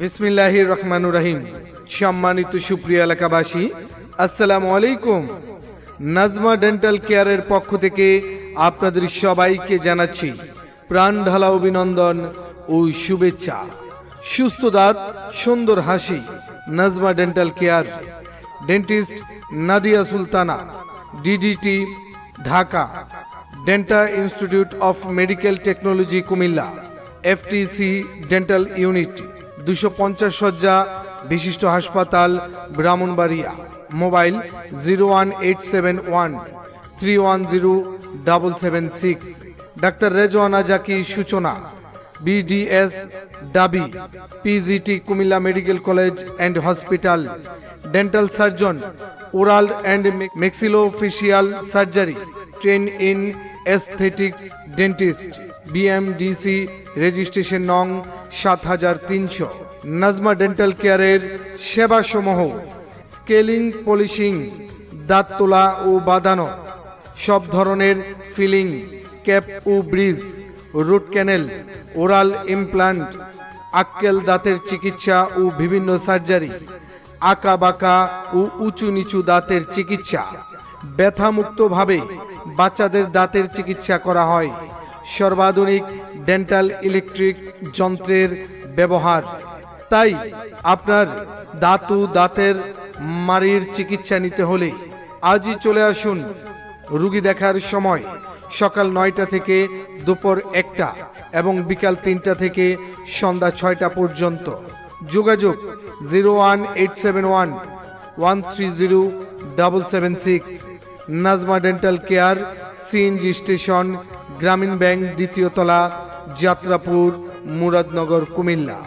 বিসমিল্লাহির রহমানুর রহিম। সম্মানিত সুপ্রিয় এলাকাবাসী, আসসালামু আলাইকুম। নাজমা ডেন্টাল কেয়ারের পক্ষ থেকে আপনাদের সবাইকে জানাচ্ছি প্রাণ ঢালা অভিনন্দন ও শুভেচ্ছা। সুস্থ দাঁত, সুন্দর হাসি, Najma dental care. Dentist Nadia Sultana, DDT, Dhaka. Dental institute of medical technology, Comilla. FTC dental unit, 250 শয্যা বিশিষ্ট হাসপাতাল, ব্রাহ্মণবাড়িয়া। মোবাইল 01871310776। ডাক্তার রেজওয়ানা জাকি সূচনা, বিডিএস ডাবি, PGT, Comilla medical college and hospital. Dental surgeon, oral and maxillofacial surgery, train in aesthetics dentist. BMDC registration নং 7300। Nazma dental কেয়ারের সেবাসমূহ: scaling, polishing, দাঁত তোলা ও বাঁধানো, সব ধরনের ফিলিং, ক্যাপ ও bridge, root canal, oral implant, আক্কেল দাঁতের চিকিৎসা ও বিভিন্ন সার্জারি, আঁকা বাঁকা ও উঁচু নিচু দাঁতের চিকিৎসা। ব্যথামুক্তভাবে বাচ্চাদের দাঁতের চিকিৎসা করা হয়। সর্বাধুনিক ডেন্টাল ইলেকট্রিক যন্ত্রের ব্যবহার। তাই আপনার দাঁত ও দাঁতের মাড়ির চিকিৎসা নিতে হলে আজই চলে আসুন। রোগী দেখার সময় সকাল 9টা থেকে দুপুর 1টা এবং বিকাল 3টা থেকে সন্ধ্যা 6টা পর্যন্ত। যোগাযোগ 01871130776। Nazma dental care, CNG station, Grameen bank, 2য় তলা, যাত্রাপুর, মুরাদনগর, কুমিল্লা।